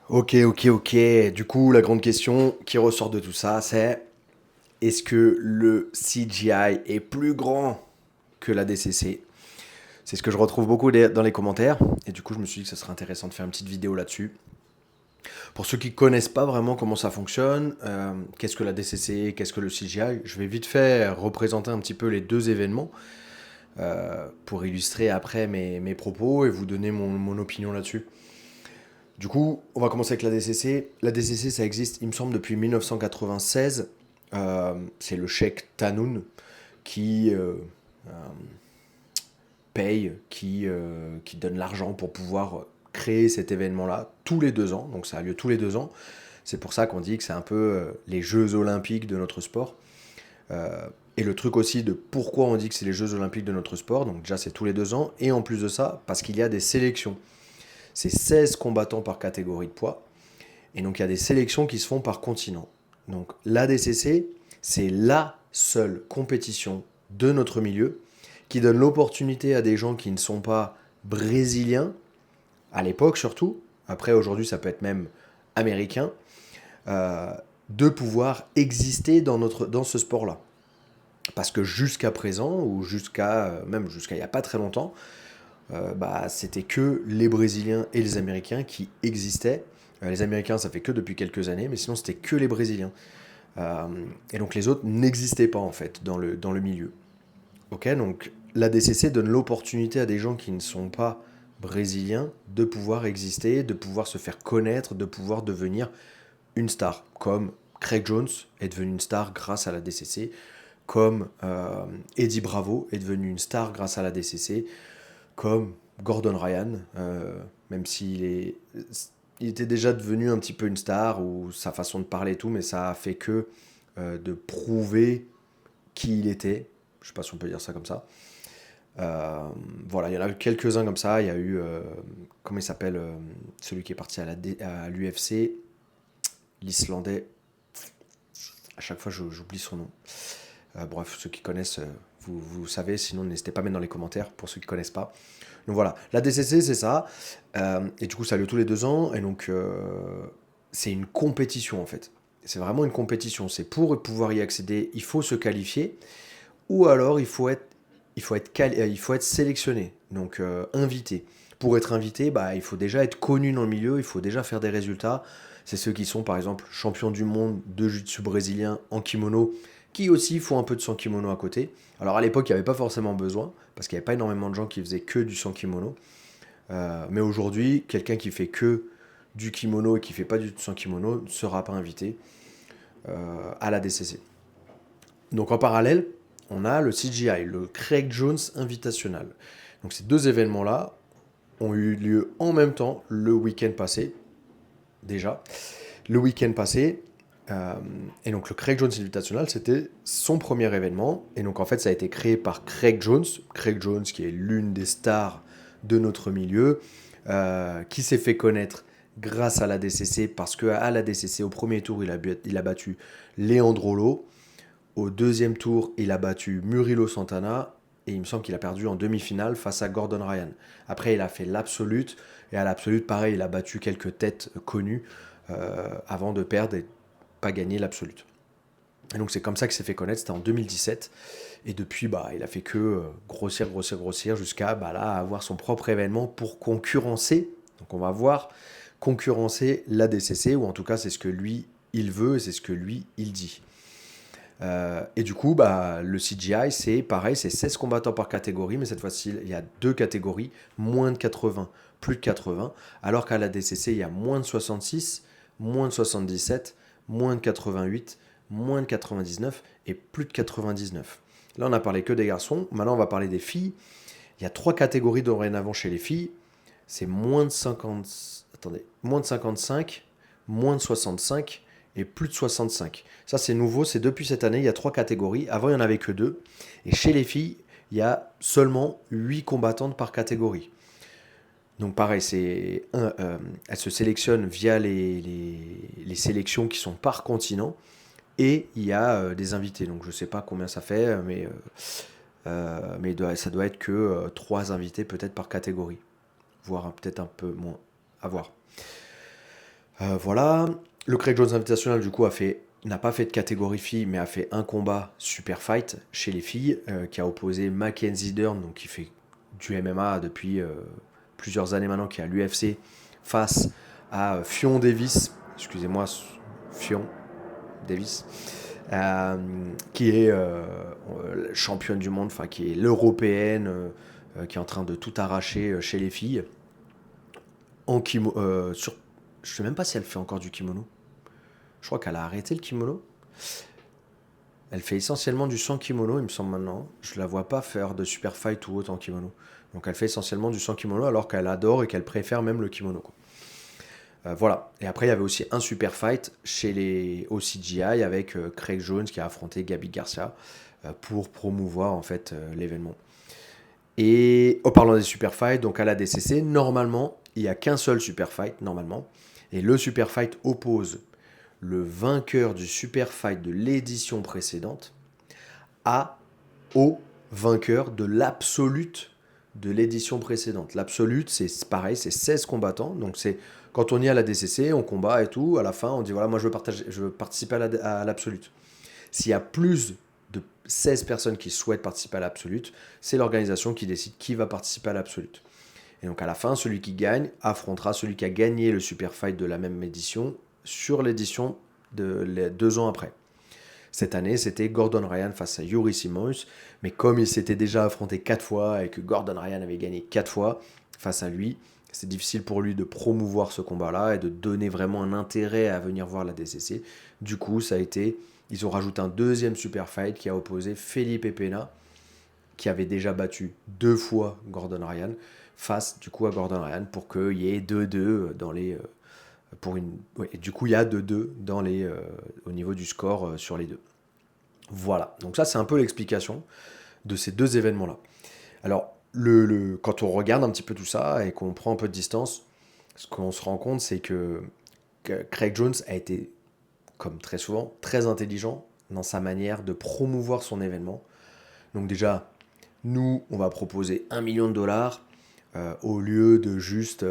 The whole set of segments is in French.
Ok. Du coup, la grande question qui ressort de tout ça, c'est est-ce que le CGI est plus grand que la DCC? C'est ce que je retrouve beaucoup dans les commentaires. Et du coup, je me suis dit que ce serait intéressant de faire une petite vidéo là-dessus. Pour ceux qui connaissent pas vraiment comment ça fonctionne, qu'est-ce que la DCC, qu'est-ce que le CGI, je vais vite fait représenter un petit peu les deux événements pour illustrer après mes propos et vous donner mon opinion là-dessus. Du coup, on va commencer avec la DCC. La DCC, ça existe, il me semble, depuis 1996. C'est le cheikh Tanoun qui euh, paye, qui donne l'argent pour pouvoir créer cet événement-là tous les 2 ans. Donc ça a lieu tous les 2 ans. C'est pour ça qu'on dit que c'est un peu les Jeux olympiques de notre sport. Et le truc aussi de pourquoi on dit que c'est les Jeux olympiques de notre sport, donc déjà c'est tous les 2 ans, et en plus de ça, parce qu'il y a des sélections. C'est 16 combattants par catégorie de poids. Et donc il y a des sélections qui se font par continent. Donc l'ADCC, c'est la seule compétition de notre milieu qui donne l'opportunité à des gens qui ne sont pas brésiliens, à l'époque surtout, après aujourd'hui ça peut être même américain, euh, de pouvoir exister dans ce sport-là. Parce que jusqu'à présent, ou même jusqu'à il n'y a pas très longtemps, c'était que les Brésiliens et les Américains qui existaient. Les Américains, ça fait que depuis quelques années, mais sinon c'était que les Brésiliens. Euh, et donc les autres n'existaient pas en fait dans le milieu. Ok, donc la DCC donne l'opportunité à des gens qui ne sont pas brésiliens de pouvoir exister, de pouvoir se faire connaître, de pouvoir devenir une star, comme Craig Jones est devenu une star grâce à la DCC, comme Eddie Bravo est devenu une star grâce à la DCC, comme Gordon Ryan, même il était déjà devenu un petit peu une star, ou sa façon de parler et tout, mais ça a fait que de prouver qui il était. Je sais pas si on peut dire ça comme ça. Euh, voilà, il y en a eu quelques-uns comme ça. Il y a eu, comment il s'appelle, celui qui est parti à l'UFC, l'Islandais. À chaque fois, j'oublie son nom. Bref, ceux qui connaissent, vous savez. Sinon, n'hésitez pas à mettre dans les commentaires pour ceux qui connaissent pas. Donc voilà, la DCC, c'est ça. Et du coup, ça a lieu tous les 2 ans. Et donc, c'est une compétition en fait. C'est vraiment une compétition. C'est pour pouvoir y accéder, il faut se qualifier. Ou alors, il faut être sélectionné. Donc, invité. Pour être invité, il faut déjà être connu dans le milieu. Il faut déjà faire des résultats. C'est ceux qui sont, par exemple, champions du monde de jiu-jitsu brésilien en kimono, qui aussi font un peu de sans kimono à côté. Alors, à l'époque, il n'y avait pas forcément besoin, parce qu'il n'y avait pas énormément de gens qui faisaient que du sans kimono. Mais aujourd'hui, quelqu'un qui fait que du kimono et qui fait pas du sans kimono ne sera pas invité à la DCC. Donc en parallèle, on a le CGI, le Craig Jones Invitational. Donc ces deux événements-là ont eu lieu en même temps le week-end passé, déjà. Le week-end passé, euh, et donc le Craig Jones Invitational, c'était son premier événement. Et donc en fait, ça a été créé par Craig Jones. Craig Jones, qui est l'une des stars de notre milieu, qui s'est fait connaître grâce à la DCC, parce qu'à la DCC, au premier tour, il a battu Leandrolo. Au deuxième tour, il a battu Murilo Santana. Et il me semble qu'il a perdu en demi-finale face à Gordon Ryan. Après, il a fait l'absolute. Et à l'absolute, pareil, il a battu quelques têtes connues avant de perdre et pas gagner l'absolute. Et donc c'est comme ça qu'il s'est fait connaître, c'était en 2017. Et depuis, il a fait que grossir jusqu'à là, avoir son propre événement pour concurrencer. Donc on va voir concurrencer la DCC, ou en tout cas c'est ce que lui, il veut et c'est ce que lui, il dit. Et du coup, le CGI, c'est pareil, c'est 16 combattants par catégorie, mais cette fois-ci, il y a deux catégories, moins de 80, plus de 80, alors qu'à la DCC, il y a moins de 66, moins de 77, moins de 88, moins de 99 et plus de 99. Là, on a parlé que des garçons, maintenant on va parler des filles. Il y a trois catégories dorénavant chez les filles, c'est moins de 55, moins de 65 et plus de 65. Ça, c'est nouveau, c'est depuis cette année, il y a trois catégories. Avant, il n'y en avait que deux. Et chez les filles, il y a seulement 8 combattantes par catégorie. Donc pareil, elles se sélectionnent via les sélections qui sont par continent. Et il y a des invités. Donc je ne sais pas combien ça fait, mais ça doit être que 3 invités peut-être par catégorie. Voire peut-être un peu moins. À voir. Voilà. Le Craig Jones Invitational, du coup, n'a pas fait de catégorie filles, mais a fait un combat super fight chez les filles, qui a opposé Mackenzie Dern, donc qui fait du MMA depuis plusieurs années maintenant, qui est à l'UFC, face à Fion Davis, excusez-moi, Fion Davis, euh, qui est championne du monde, enfin qui est l'européenne, qui est en train de tout arracher chez les filles. Je sais même pas si elle fait encore du kimono. Je crois qu'elle a arrêté le kimono. Elle fait essentiellement du sans kimono, il me semble maintenant. Je la vois pas faire de super fight ou autre en kimono. Donc elle fait essentiellement du sans kimono alors qu'elle adore et qu'elle préfère même le kimono, quoi. Voilà. Et après, il y avait aussi un super fight chez les OCGI avec Craig Jones qui a affronté Gabi Garcia pour promouvoir en fait l'événement. Et en parlant des super fights, donc à la DCC, normalement, il n'y a qu'un seul super fight, normalement. Et le super fight oppose le vainqueur du super fight de l'édition précédente au vainqueur de l'absolute de l'édition précédente. L'absolute, c'est pareil, c'est 16 combattants. Donc c'est quand on y est à la DCC, on combat et tout. À la fin, on dit voilà, moi je veux participer à l'absolute. S'il y a plus de 16 personnes qui souhaitent participer à l'absolute, c'est l'organisation qui décide qui va participer à l'absolute. Et donc à la fin, celui qui gagne affrontera celui qui a gagné le super fight de la même édition sur l'édition de les 2 ans après. Cette année, c'était Gordon Ryan face à Yuri Simons, mais comme il s'était déjà affronté 4 fois et que Gordon Ryan avait gagné 4 fois face à lui, c'est difficile pour lui de promouvoir ce combat-là et de donner vraiment un intérêt à venir voir la DCC. Du coup, ils ont rajouté un deuxième super fight qui a opposé Felipe Pena, qui avait déjà battu 2 fois Gordon Ryan, face du coup à Gordon Ryan pour qu'il y ait 2-2 dans les ouais, et du coup, il y a 2-2 au niveau du score sur les deux. Voilà, donc ça c'est un peu l'explication de ces deux événements-là. Alors, quand on regarde un petit peu tout ça et qu'on prend un peu de distance, ce qu'on se rend compte, c'est que Craig Jones a été, comme très souvent, très intelligent dans sa manière de promouvoir son événement. Donc déjà, nous, on va proposer 1 million de dollars au lieu de juste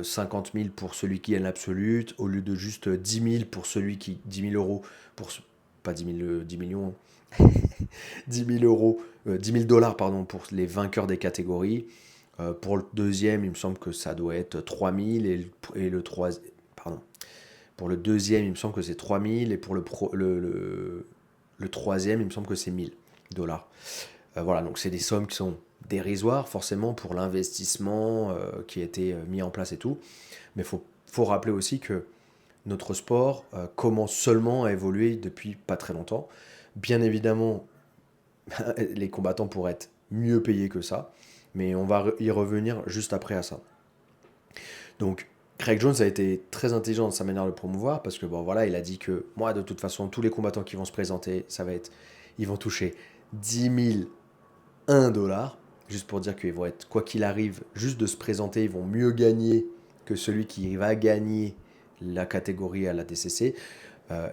50 000 pour celui qui gagne l'absolute, au lieu de juste 10 000 pour celui qui... 10 000 euros pour... Pas 10 000, 10 millions, 10 000 euros, 10 000 dollars pardon, pour les vainqueurs des catégories. Pour le deuxième, il me semble que ça doit être 3 000 et le troisième... Pardon. Pour le deuxième, il me semble que c'est 3 000 et pour le troisième, il me semble que c'est 1 000 dollars. Voilà, donc c'est des sommes qui sont dérisoires forcément pour l'investissement qui a été mis en place et tout. Mais faut rappeler aussi que notre sport commence seulement à évoluer depuis pas très longtemps. Bien évidemment, les combattants pourraient être mieux payés que ça, mais on va y revenir juste après à ça. Donc, Craig Jones a été très intelligent dans sa manière de le promouvoir parce que bon voilà, il a dit que moi de toute façon tous les combattants qui vont se présenter, ils vont toucher 10 001 $, juste pour dire qu'ils vont être, quoi qu'il arrive, juste de se présenter, ils vont mieux gagner que celui qui va gagner la catégorie à la DCC.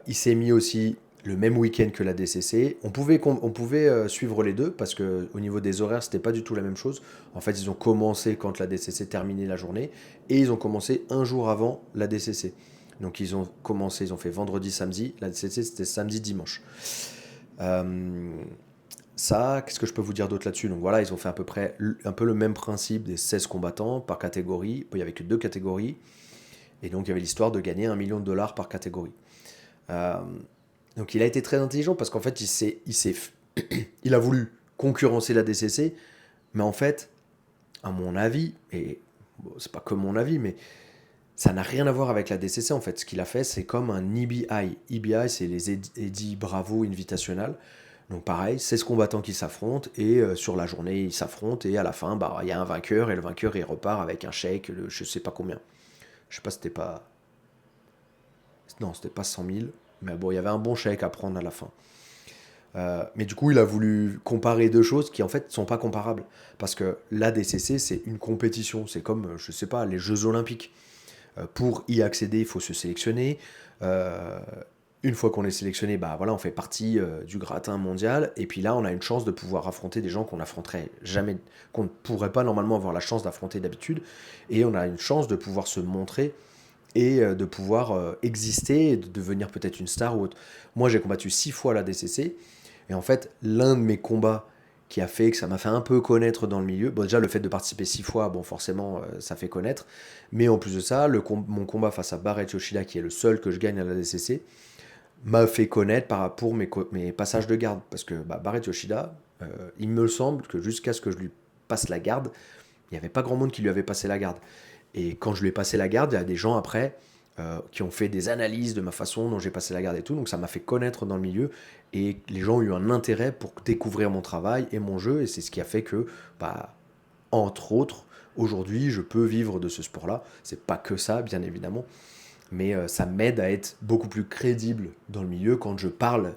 Il s'est mis aussi le même week-end que la DCC. On pouvait suivre les deux parce que au niveau des horaires, c'était pas du tout la même chose. En fait, ils ont commencé quand la DCC terminait la journée et ils ont commencé un jour avant la DCC. Donc ils ont fait vendredi, samedi. La DCC, c'était samedi, dimanche. Euh, Ça, qu'est-ce que je peux vous dire d'autre là-dessus? Donc voilà, ils ont fait à peu près un peu le même principe des 16 combattants par catégorie. Il n'y avait que 2 catégories. Et donc il y avait l'histoire de gagner 1 million de dollars par catégorie. Euh, donc il a été très intelligent parce qu'en fait, il a voulu concurrencer la DCC. Mais en fait, à mon avis, et bon, c'est pas que mon avis, mais ça n'a rien à voir avec la DCC en fait. Ce qu'il a fait, c'est comme un EBI. EBI, c'est les Eddie Bravo Invitational. Donc pareil, 16 combattants qui s'affrontent et sur la journée ils s'affrontent et à la fin bah il y a un vainqueur et le vainqueur il repart avec un chèque, je sais pas combien. Je sais pas c'était pas non, c'était pas 100 000, mais bon, il y avait un bon chèque à prendre à la fin. Mais du coup, il a voulu comparer deux choses qui en fait sont pas comparables parce que l'ADCC c'est une compétition, c'est comme je sais pas les Jeux Olympiques. Pour y accéder, il faut se sélectionner. Euh, une fois qu'on est sélectionné, bah voilà, on fait partie du gratin mondial. Et puis là, on a une chance de pouvoir affronter des gens qu'on affronterait jamais, qu'on ne pourrait pas normalement avoir la chance d'affronter d'habitude. Et on a une chance de pouvoir se montrer et de pouvoir exister et de devenir peut-être une star ou autre. Moi, j'ai combattu 6 fois à la DCC, et en fait, l'un de mes combats qui a fait que ça m'a fait un peu connaître dans le milieu, bon déjà le fait de participer 6 fois, bon forcément ça fait connaître, mais en plus de ça, mon combat face à Barrett Yoshida, qui est le seul que je gagne à la DCC, m'a fait connaître pour mes passages de garde. Parce que Barrett Yoshida, il me semble que jusqu'à ce que je lui passe la garde, il n'y avait pas grand monde qui lui avait passé la garde. Et quand je lui ai passé la garde, il y a des gens après qui ont fait des analyses de ma façon dont j'ai passé la garde et tout. Donc ça m'a fait connaître dans le milieu. Et les gens ont eu un intérêt pour découvrir mon travail et mon jeu. Et c'est ce qui a fait que, entre autres, aujourd'hui, je peux vivre de ce sport-là. C'est pas que ça, bien évidemment. Mais ça m'aide à être beaucoup plus crédible dans le milieu quand je parle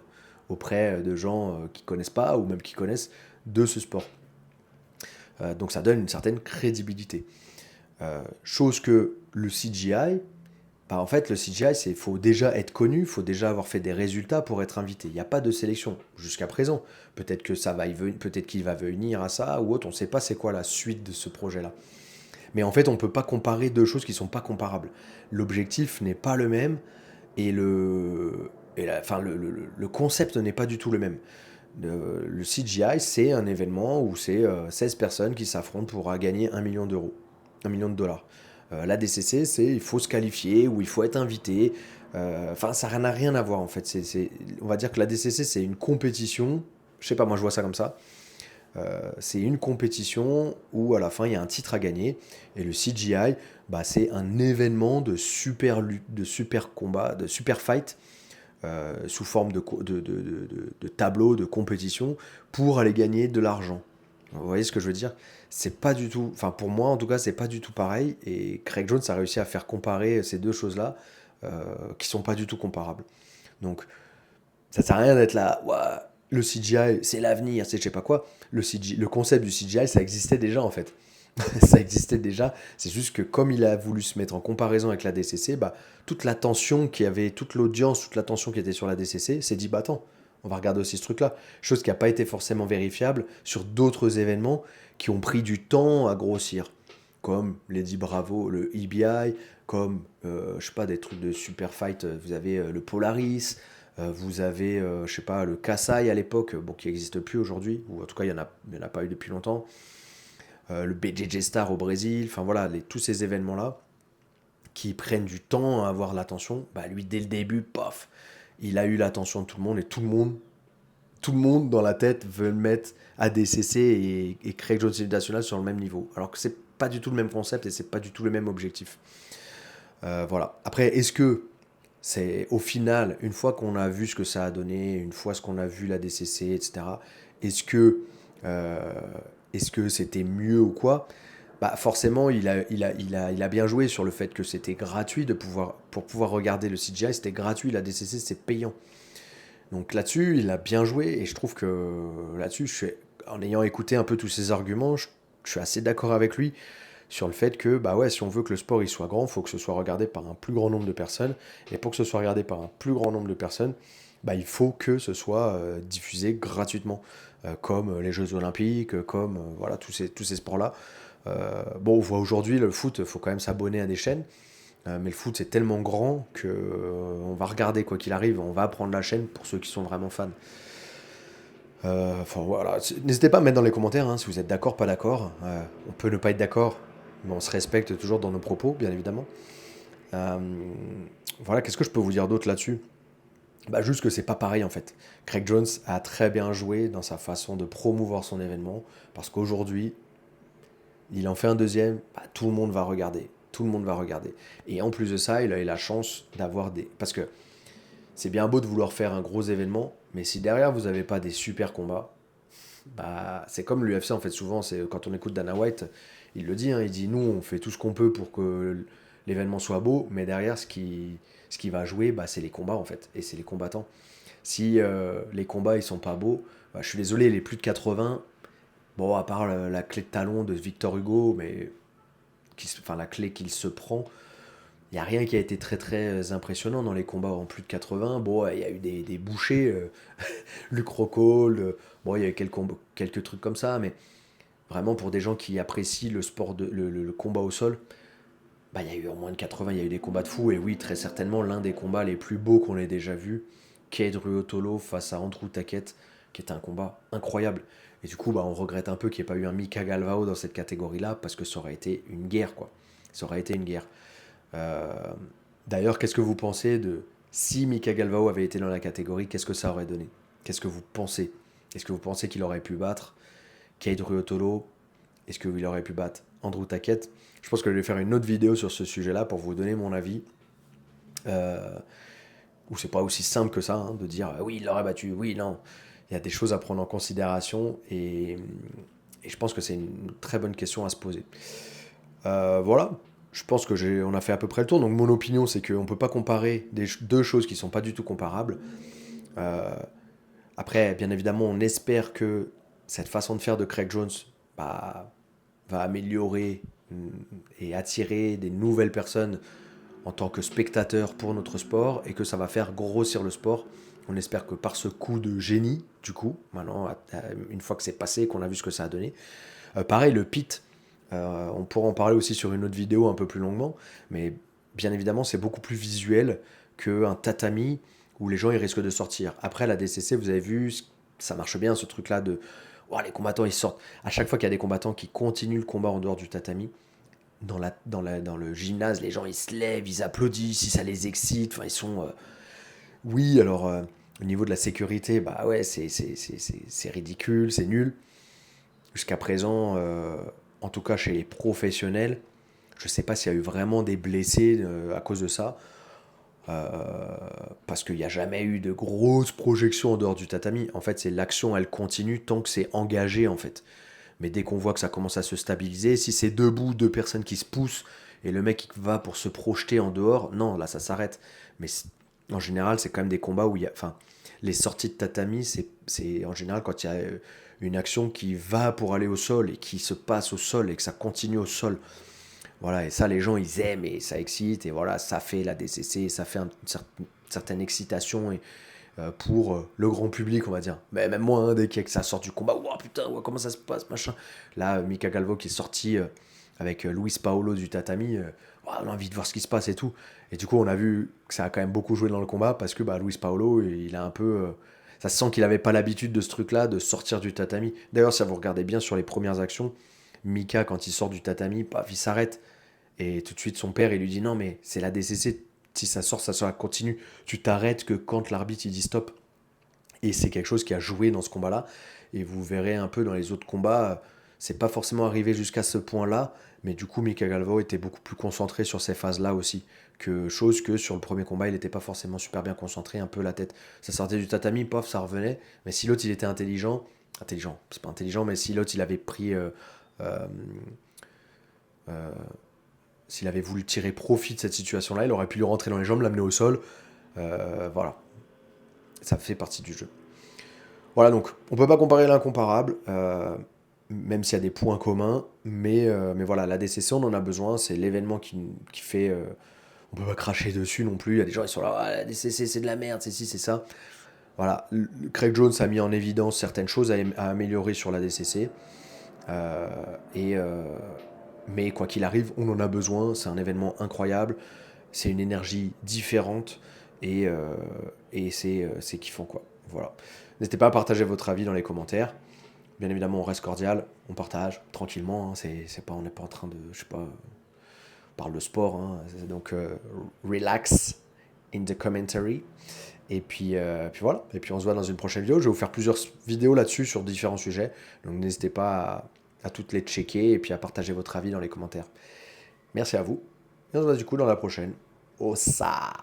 auprès de gens qui connaissent pas ou même qui connaissent de ce sport. Donc ça donne une certaine crédibilité. Chose que le CGI, en fait, le CGI, il faut déjà être connu, il faut déjà avoir fait des résultats pour être invité. Il n'y a pas de sélection jusqu'à présent. Peut-être que peut-être qu'il va venir à ça ou autre. On ne sait pas c'est quoi la suite de ce projet-là. Mais en fait, on ne peut pas comparer deux choses qui ne sont pas comparables. L'objectif n'est pas le même et le concept n'est pas du tout le même. Le CGI, c'est un événement où c'est 16 personnes qui s'affrontent pour gagner 1 million d'euros, 1 million de dollars. La DCC, c'est il faut se qualifier ou il faut être invité. Ça n'a rien à voir en fait. On va dire que la DCC, c'est une compétition. Je sais pas, moi je vois ça comme ça. C'est une compétition où à la fin il y a un titre à gagner. Et le CGI, c'est un événement de super combat, de super fight sous forme de tableau, de compétition pour aller gagner de l'argent. Vous voyez ce que je veux dire? C'est pas du tout, enfin pour moi en tout cas, c'est pas du tout pareil. Et Craig Jones a réussi à faire comparer ces deux choses-là qui sont pas du tout comparables. Donc ça sert à rien d'être là, ouah, le CGI c'est l'avenir, c'est je sais pas quoi. Le concept du CGI ça existait déjà en fait. Ça existait déjà. C'est juste que comme il a voulu se mettre en comparaison avec la DCC, toute l'attention qui avait, toute l'audience, toute l'attention qui était sur la DCC s'est dit, attends, on va regarder aussi ce truc-là. Chose qui n'a pas été forcément vérifiable sur d'autres événements qui ont pris du temps à grossir. Comme Lady Bravo, le EBI, comme, je sais pas, des trucs de super fight. Vous avez le Polaris, vous avez, je sais pas, le Kasai à l'époque, bon, qui n'existe plus aujourd'hui, ou en tout cas, il n'y en a pas eu depuis longtemps. Le BJJ Star au Brésil, enfin voilà, tous ces événements-là qui prennent du temps à avoir l'attention, lui dès le début, paf, il a eu l'attention de tout le monde et tout le monde dans la tête veut le mettre à DCC et Craig Jones International sur le même niveau. Alors que c'est pas du tout le même concept et c'est pas du tout le même objectif. Voilà. Après, est-ce que c'est au final, une fois qu'on a vu ce que ça a donné, une fois ce qu'on a vu la DCC, etc., est-ce que euh, est-ce que c'était mieux ou quoi? Forcément, il a bien joué sur le fait que c'était gratuit pour pouvoir regarder le CGI, c'était gratuit, la DCC, c'est payant. Donc là-dessus, il a bien joué, et je trouve que là-dessus, en ayant écouté un peu tous ses arguments, je suis assez d'accord avec lui sur le fait que, ouais, si on veut que le sport il soit grand, il faut que ce soit regardé par un plus grand nombre de personnes, et pour que ce soit regardé par un plus grand nombre de personnes, il faut que ce soit diffusé gratuitement, comme les Jeux Olympiques, comme voilà, tous ces sports-là. Bon, on voit aujourd'hui le foot, il faut quand même s'abonner à des chaînes. Mais le foot c'est tellement grand que on va regarder quoi qu'il arrive, on va prendre la chaîne pour ceux qui sont vraiment fans. Enfin voilà, n'hésitez pas à me mettre dans les commentaires si vous êtes d'accord, pas d'accord. On peut ne pas être d'accord, mais on se respecte toujours dans nos propos, bien évidemment. Euh, voilà, qu'est-ce que je peux vous dire d'autre là-dessus? Juste que c'est pas pareil en fait. Craig Jones a très bien joué dans sa façon de promouvoir son événement, parce qu'aujourd'hui, il en fait un deuxième, tout le monde va regarder. Tout le monde va regarder. Et en plus de ça, il a eu la chance d'avoir des... Parce que c'est bien beau de vouloir faire un gros événement, mais si derrière vous n'avez pas des super combats, c'est comme l'UFC en fait. Souvent, c'est quand on écoute Dana White, il le dit, il dit nous on fait tout ce qu'on peut pour que l'événement soit beau, mais derrière ce qui va jouer, c'est les combats en fait, et c'est les combattants. Si les combats ils sont pas beaux, je suis désolé, les plus de 80, bon, à part la clé de talon de Victor Hugo, mais la clé qu'il se prend, il n'y a rien qui a été très très impressionnant dans les combats en plus de 80. Bon, il y a eu des bouchées, Luke Rockhold, bon, il y a eu quelques trucs comme ça, mais vraiment pour des gens qui apprécient le sport, le combat au sol, bah, il y a eu en moins de 80, il y a eu des combats de fous. Et oui, très certainement, l'un des combats les plus beaux qu'on ait déjà vu, Cade Ruotolo face à Andrew Tackett, qui était un combat incroyable. Et du coup, bah, on regrette un peu qu'il n'y ait pas eu un Mika Galvao dans cette catégorie-là, parce que ça aurait été une guerre, quoi. Ça aurait été une guerre. Euh, D'ailleurs, qu'est-ce que vous pensez de si Mika Galvao avait été dans la catégorie, qu'est-ce que ça aurait donné? Qu'est-ce que vous pensez? Est-ce que vous pensez qu'il aurait pu battre Cade Ruotolo? Est-ce qu'il aurait pu battre Andrew Tackett? Je pense que je vais faire une autre vidéo sur ce sujet-là pour vous donner mon avis. Euh, Où c'est pas aussi simple que ça, hein, de dire oui, il l'aurait battu, oui, non. Il y a des choses à prendre en considération et je pense que c'est une très bonne question à se poser. Voilà, je pense que on a fait à peu près le tour. Donc mon opinion, c'est qu'on ne peut pas comparer deux choses qui ne sont pas du tout comparables. Euh, Après, bien évidemment, on espère que cette façon de faire de Craig Jones bah, va améliorer et attirer des nouvelles personnes en tant que spectateur pour notre sport et que ça va faire grossir le sport. On espère que par ce coup de génie, du coup, maintenant, une fois que c'est passé, qu'on a vu ce que ça a donné, pareil, le pit, on pourra en parler aussi sur une autre vidéo un peu plus longuement, mais bien évidemment, c'est beaucoup plus visuel qu'un tatami où les gens ils risquent de sortir. Après, la DCC, vous avez vu, ça marche bien ce truc-là de oh, les combattants ils sortent. À chaque fois qu'il y a des combattants qui continuent le combat en dehors du tatami, dans le gymnase, les gens ils se lèvent, ils applaudissent, si ça les excite, enfin ils sont. Oui, alors au niveau de la sécurité, bah ouais, c'est ridicule, c'est nul. Jusqu'à présent, en tout cas chez les professionnels, je sais pas s'il y a eu vraiment des blessés à cause de ça. Parce qu'il n'y a jamais eu de grosses projections en dehors du tatami. En fait, c'est l'action, elle continue tant que c'est engagé, en fait. Mais dès qu'on voit que ça commence à se stabiliser, si c'est debout, deux personnes qui se poussent, et le mec va pour se projeter en dehors, non, là, ça s'arrête. Mais en général, c'est quand même des combats où il y a... Enfin, les sorties de tatami, c'est en général quand il y a une action qui va pour aller au sol et qui se passe au sol et que ça continue au sol. Voilà, et ça, les gens, ils aiment et ça excite, et voilà, ça fait la DCC, ça fait une certaine excitation et, pour le grand public, on va dire. Mais même moi, hein, dès que ça sort du combat, oh, putain, ouais, comment ça se passe, machin. Là, Mika Galvo qui est sorti avec Luis Paolo du tatami, oh, on a envie de voir ce qui se passe et tout. Et du coup, on a vu que ça a quand même beaucoup joué dans le combat parce que bah, Luis Paolo, il a un peu. Ça se sent qu'il n'avait pas l'habitude de ce truc-là, de sortir du tatami. D'ailleurs, si vous regardez bien sur les premières actions, Mika, quand il sort du tatami, paf, il s'arrête. Et tout de suite, son père, il lui dit non, mais c'est la DCC. Si ça sort, continue. Tu t'arrêtes que quand l'arbitre il dit stop. Et c'est quelque chose qui a joué dans ce combat-là. Et vous verrez un peu dans les autres combats, c'est pas forcément arrivé jusqu'à ce point-là, mais du coup, Mika Galvao était beaucoup plus concentré sur ces phases-là aussi. Chose que sur le premier combat, il n'était pas forcément super bien concentré, un peu la tête. Ça sortait du tatami, pof, ça revenait. Mais si l'autre, il était intelligent, c'est pas intelligent, mais si l'autre, il avait pris. Euh, euh, S'il avait voulu tirer profit de cette situation-là, il aurait pu lui rentrer dans les jambes, l'amener au sol. Voilà, ça fait partie du jeu. Voilà, donc on peut pas comparer l'incomparable, même s'il y a des points communs, mais voilà, la DCC, on en a besoin, c'est l'événement qui fait... on peut pas cracher dessus non plus, il y a des gens qui sont là, ah, la DCC c'est de la merde, c'est ci, c'est ça. Voilà, Craig Jones a mis en évidence certaines choses à améliorer sur la DCC, euh, et, mais quoi qu'il arrive, on en a besoin, c'est un événement incroyable, c'est une énergie différente, et, euh, et c'est kiffant quoi. Voilà. N'hésitez pas à partager votre avis dans les commentaires. Bien évidemment, on reste cordial, on partage tranquillement. Hein, c'est pas, on n'est pas en train de, je sais pas, on parle de sport. Hein, donc, relax in the commentary. Puis voilà. Et puis on se voit dans une prochaine vidéo. Je vais vous faire plusieurs vidéos là-dessus sur différents sujets. Donc n'hésitez pas à toutes les checker et puis à partager votre avis dans les commentaires. Merci à vous. Et on se voit du coup dans la prochaine. Au ça.